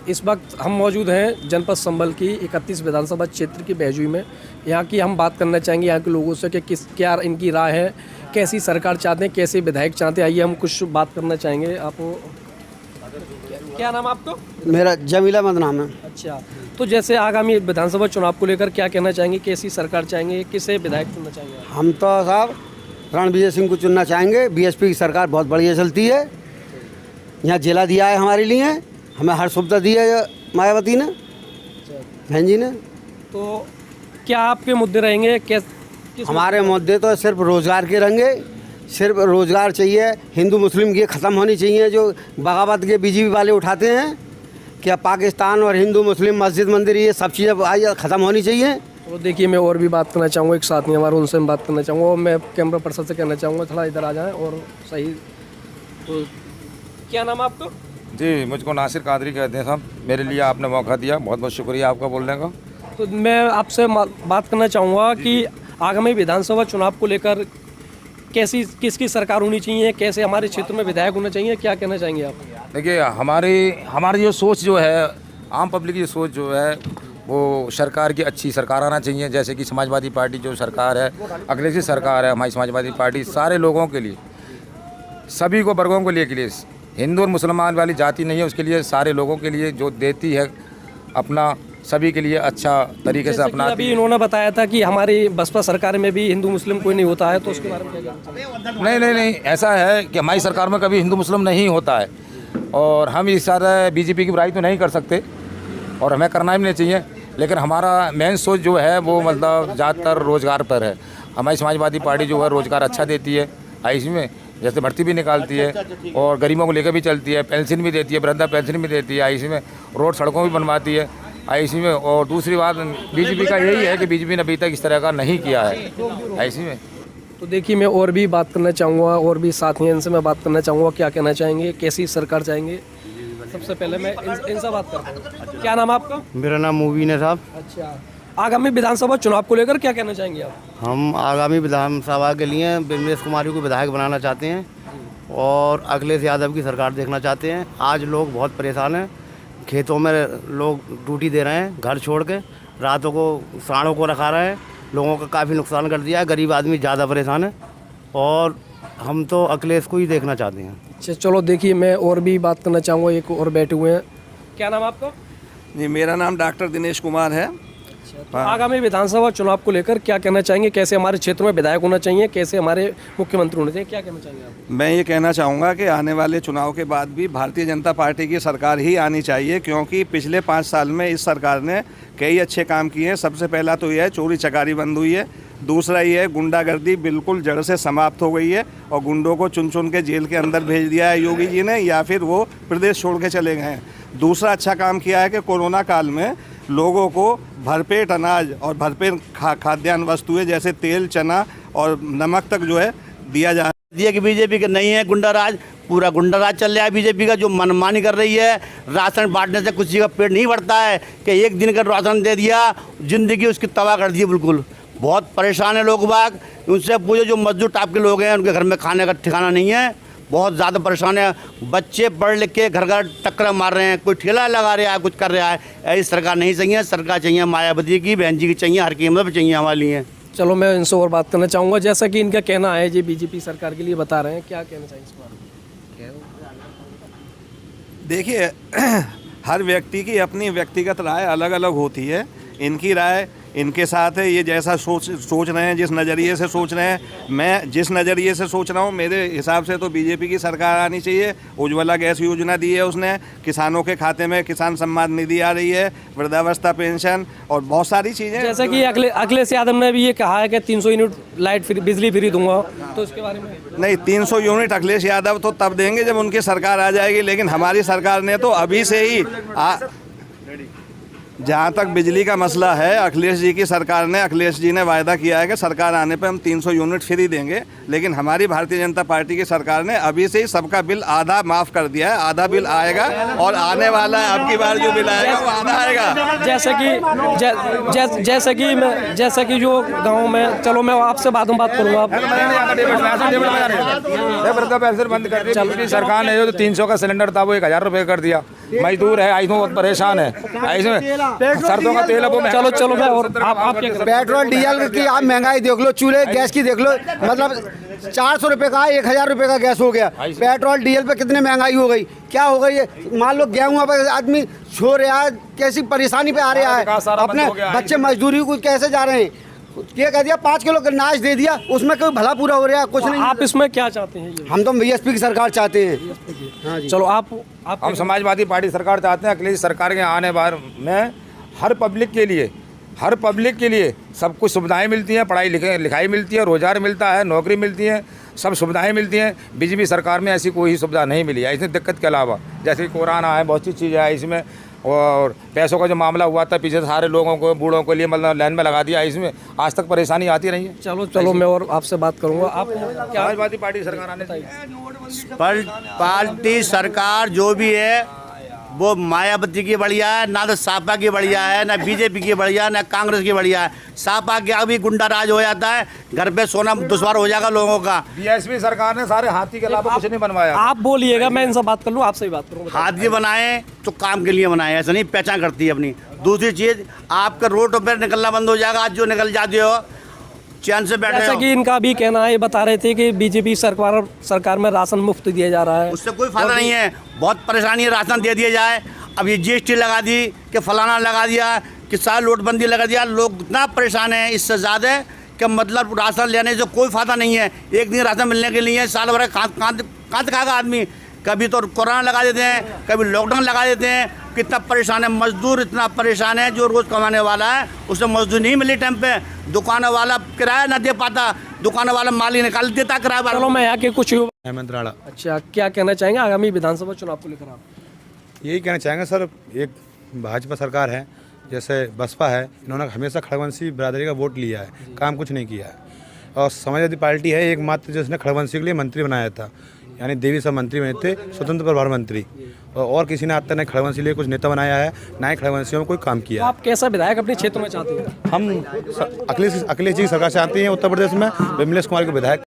इस वक्त हम मौजूद हैं जनपद संभल की 31 विधानसभा क्षेत्र की बैजुई में। यहाँ की हम बात करना चाहेंगे यहाँ के लोगों से कि क्या इनकी राय है, कैसी सरकार चाहते हैं, कैसे विधायक चाहते हैं। आइए हम कुछ बात करना चाहेंगे। आपको क्या नाम है आपको? मेरा जमीला अहमद नाम है। अच्छा, तो जैसे आगामी विधानसभा चुनाव को लेकर क्या कहना चाहेंगे, कैसी सरकार चाहेंगे, किसे विधायक चुनना चाहेंगे? हम तो साहब रणविजय सिंह को चुनना चाहेंगे। बीएसपी की सरकार बहुत बढ़िया चलती है। यहाँ जिला दिया है हमारे लिए, हमें हर सुविधा दी है मायावती ने, बहन जी ने। तो क्या आपके मुद्दे रहेंगे? हमारे मुद्दे तो सिर्फ रोज़गार के रहेंगे। सिर्फ रोज़गार चाहिए। हिंदू मुस्लिम की ख़त्म होनी चाहिए जो बगावत के बीजेपी वाले उठाते हैं। क्या पाकिस्तान और हिंदू मुस्लिम मस्जिद मंदिर ये सब चीज़ें ख़त्म होनी चाहिए। तो देखिए, मैं और भी बात करना चाहूँगा, एक साथी हमारा, उनसे मैं बात करना चाहूँगा। और मैं कैमरा पर्सन से कहना चाहूँगा थोड़ा इधर आ जाएँ और सही। तो क्या नाम है आपको? जी, मुझको नासिर कादरी कहते हैं साहब। मेरे लिए आपने मौका दिया, बहुत बहुत शुक्रिया आपका बोलने का। तो मैं आपसे बात करना चाहूँगा कि आगामी विधानसभा चुनाव को लेकर किसकी सरकार होनी चाहिए, कैसे हमारे क्षेत्र में विधायक होना चाहिए, क्या कहना चाहेंगे आप? देखिए, हमारी जो सोच जो है, आम पब्लिक की सोच जो है, वो सरकार की अच्छी सरकार आना चाहिए। जैसे कि समाजवादी पार्टी जो सरकार है, अखिलेश की सरकार है, हमारी समाजवादी पार्टी सारे लोगों के लिए, सभी को वर्गों के लिए हिंदू और मुसलमान वाली जाति नहीं है, उसके लिए सारे लोगों के लिए जो देती है अपना, सभी के लिए अच्छा तरीके से अपना। अभी इन्होंने बताया था कि हमारी बसपा सरकार में भी हिंदू मुस्लिम कोई नहीं होता है, तो उसके बारे में क्या कहना चाहिए? नहीं, ऐसा है कि हमारी सरकार में कभी हिंदू मुस्लिम नहीं होता है, और हम इस सारे बीजेपी की बुराई तो नहीं कर सकते और हमें करना भी नहीं चाहिए। लेकिन हमारा मेन सोच जो है वो मतलब ज़्यादातर रोज़गार पर है। हमारी समाजवादी पार्टी जो है रोज़गार अच्छा देती है, आईसी में जैसे भर्ती भी निकालती है और गरीबों को लेकर भी चलती है, पेंशन भी देती है, वृद्धा पेंशन भी देती है, आईसी में रोड सड़कों भी बनवाती है आईसी में। और दूसरी बात बीजेपी का यही है कि बीजेपी ने अभी तक इस तरह का नहीं किया है आईसी में। तो देखिए, मैं और भी बात करना चाहूँगा, और भी साथी हैं, इनसे मैं बात करना चाहूँगा क्या कहना चाहेंगे, कैसी सरकार चाहेंगे। सबसे पहले मैं इनसे बात करता हूँ। क्या नाम है आपका? मेरा नाम मुबीन है साहब। अच्छा, आगामी विधानसभा चुनाव को लेकर क्या कहना चाहेंगे आप? हम आगामी विधानसभा के लिए बिमलेश कुमारी को विधायक बनाना चाहते हैं और अखिलेश यादव की सरकार देखना चाहते हैं। आज लोग बहुत परेशान हैं, खेतों में लोग ड्यूटी दे रहे हैं, घर छोड़ के रातों को साड़ों को रखा रहे हैं, लोगों का काफ़ी नुकसान कर दिया है। गरीब आदमी ज़्यादा परेशान है और हम तो अखिलेश को ही देखना चाहते हैं। अच्छा, चलो देखिए, मैं और भी बात करना चाहूँगा, एक और बैठे हुए हैं। क्या नाम है आपका? जी, मेरा नाम डॉक्टर दिनेश कुमार है। तो आगामी विधानसभा चुनाव को लेकर क्या कहना चाहेंगे, कैसे हमारे क्षेत्र में विधायक होना चाहिए, कैसे हमारे मुख्यमंत्री होने चाहिए, क्या कहना चाहेंगे आप? मैं ये कहना चाहूँगा कि आने वाले चुनाव के बाद भी भारतीय जनता पार्टी की सरकार ही आनी चाहिए, क्योंकि पिछले 5 साल में इस सरकार ने कई अच्छे काम किए हैं। सबसे पहला तो यह है चोरी चकारी बंद हुई है। दूसरा ये है गुंडागर्दी बिल्कुल जड़ से समाप्त हो गई है और गुंडों को चुन चुन के जेल के अंदर भेज दिया है योगी जी ने, या फिर वो प्रदेश छोड़ के चले गए हैं। दूसरा अच्छा काम किया है कि कोरोना काल में लोगों को भरपेट अनाज और भरपेट खाद्यान्न वस्तुएं जैसे तेल, चना और नमक तक जो है दिया जा दिया कि बीजेपी के नहीं है गुंडाराज, पूरा गुंडाराज चल रहा है बीजेपी का, जो मनमानी कर रही है। राशन बांटने से किसी का पेट नहीं भरता है कि एक दिन का राशन दे दिया, ज़िंदगी उसकी तबाह कर दी बिल्कुल। बहुत परेशान है लोग बाग, उनसे पूछो जो मजदूर टाइप के लोग हैं, उनके घर में खाने का ठिकाना नहीं है, बहुत ज़्यादा परेशान है। बच्चे पढ़ लिख के घर घर टक्कर मार रहे हैं, कोई ठेला लगा रहा है, कुछ कर रहा है। ऐसी सरकार नहीं चाहिए, सरकार चाहिए मायावती की, बहन जी की चाहिए, हर कीमत पर चाहिए हमारे लिए। चलो, मैं इनसे और बात करना चाहूँगा। जैसा कि इनका कहना है, जी बीजेपी सरकार के लिए बता रहे हैं, क्या कहना चाहिए इस बारे में? देखिए, हर व्यक्ति की अपनी व्यक्तिगत राय अलग अलग होती है। इनकी राय इनके साथ है, ये जैसा सोच रहे हैं, जिस नज़रिए से सोच रहे हैं, मैं जिस नज़रिए से सोच रहा हूँ, मेरे हिसाब से तो बीजेपी की सरकार आनी चाहिए। उज्ज्वला गैस योजना दी है उसने, किसानों के खाते में किसान सम्मान निधि आ रही है, वृद्धावस्था पेंशन और बहुत सारी चीज़ें। जैसा कि अखिलेश यादव ने भी ये कहा है कि 300 यूनिट लाइट फ्री, बिजली फ्री दूंगा, तो इसके बारे में? नहीं, 300 यूनिट अखिलेश यादव तो तब देंगे जब उनकी सरकार आ जाएगी, लेकिन हमारी सरकार ने तो अभी से ही जहाँ तक बिजली का मसला है, अखिलेश जी ने वायदा किया है कि सरकार आने पे हम 300 यूनिट फ्री देंगे, लेकिन हमारी भारतीय जनता पार्टी की सरकार ने अभी से ही सबका बिल आधा माफ़ कर दिया है। आधा बिल आएगा और आने वाला है, अब की बार जो बिल आएगा वो आधा आएगा। जैसे कि जो गाँव में, चलो मैं आपसे बाद में बात करूँगा। बंद कर दी सरकार ने। जो 300 का सिलेंडर था वो 1000 रुपये कर दिया। मजदूर है, आई बहुत परेशान है। सरसों का तेल वो चलो मैं और आप क्या पेट्रोल डीजल की आप महंगाई देख लो, चूल्हे गैस की देख लो, मतलब 400 रुपये का 1000 रुपये का गैस हो गया। पेट्रोल डीजल पे कितनी महंगाई हो गई, क्या हो गई है। मान लो गेहूँ पर आदमी छो रहा है, कैसी परेशानी पे आ रहा है। अपने बच्चे मजदूरी को कैसे जा रहे हैं। ये कह दिया 5 किलो अनाज दे दिया, उसमें कोई भला पूरा हो रहा है, कुछ नहीं। आप इसमें क्या चाहते हैं? हम तो बीएसपी की सरकार चाहते हैं। हाँ जी। चलो आप हम समाजवादी पार्टी सरकार चाहते हैं। अखिलेश सरकार के आने बार में हर पब्लिक के लिए सब कुछ सुविधाएं मिलती हैं। पढ़ाई लिखाई मिलती है, रोजगार मिलता है, नौकरी मिलती है, सब सुविधाएं मिलती हैं। बीजेपी सरकार में ऐसी कोई सुविधा नहीं मिली है इसमें दिक्कत के अलावा। जैसे कोरोना है, बहुत सी चीज़ें है इसमें, और पैसों का जो मामला हुआ था पीछे सारे लोगों को, बूढ़ों के लिए मतलब लाइन में लगा दिया। इसमें आज तक परेशानी आती रही है। चलो मैं और आपसे बात करूँगा। आप क्या समाजवादी पार्टी सरकार आने चाहिए। पार्टी सरकार जो भी है वो मायावती की बढ़िया है, ना तो सापा की बढ़िया है, ना बीजेपी की बढ़िया है, ना कांग्रेस की बढ़िया है। सापा के अभी गुंडा राज हो जाता है, घर पे सोना दुश्वार हो जाएगा लोगों का। बीएसपी सरकार ने सारे हाथी के अलावा कुछ नहीं बनवाया। आप बोलिएगा, मैं इनसे बात कर लूँ, आपसे ही बात करूँगा। हाथी बनाए तो काम के लिए बनाए, ऐसा नहीं पहचान करती है अपनी। दूसरी चीज़, आपका रोड पर निकलना बंद हो जाएगा। आज जो निकल जाते हो चैन से बैठे जैसा हो। कि इनका भी कहना है, ये बता रहे थे कि बीजेपी सरकार में राशन मुफ्त दिया जा रहा है। उससे कोई फायदा नहीं है, बहुत परेशानी है। राशन दे दिया जाए, अब ये जीएसटी लगा दी कि फलाना लगा दिया कि सारा नोटबंदी लगा दिया, लोग इतना परेशान है इससे ज़्यादा कि मतलब राशन लेने से कोई फ़ायदा नहीं है। एक दिन राशन मिलने के लिए साल भर कहाँ खाएगा आदमी। कभी तो कोरोना लगा देते हैं, कभी लॉकडाउन लगा देते हैं। कितना परेशान है मजदूर, इतना परेशाान है। जो रोज़ कमाने वाला है उसे मजदूर नहीं मिली टाइम पे। दुकान वाला किराया ना दे पाता, दुकान वाला माल ही निकाल देता किराया। चलो मैं यहाँ के कुछ हेमंत राणा। अच्छा, क्या कहना चाहेंगे आगामी विधानसभा चुनाव को लेकर आप? यही कहना चाहेंगे सर, एक भाजपा सरकार है, जैसे बसपा है, इन्होंने हमेशा खड़गवंशी बिरादरी का वोट लिया है, काम कुछ नहीं किया है। और समाजवादी पार्टी है एकमात्र जिसने खड़गवंशी के लिए मंत्री बनाया था, यानी देवी सब मंत्री बने थे, स्वतंत्र प्रभार मंत्री। और किसी ने आज तक नहीं खड़गवंशी लिए कुछ नेता बनाया है, ना ही खड़गवंशियों में कोई काम किया है। आप कैसा विधायक अपने क्षेत्र में चाहते हैं? हम अखिलेश जी की सरकार चाहते हैं उत्तर प्रदेश में, विमलेश कुमार को विधायक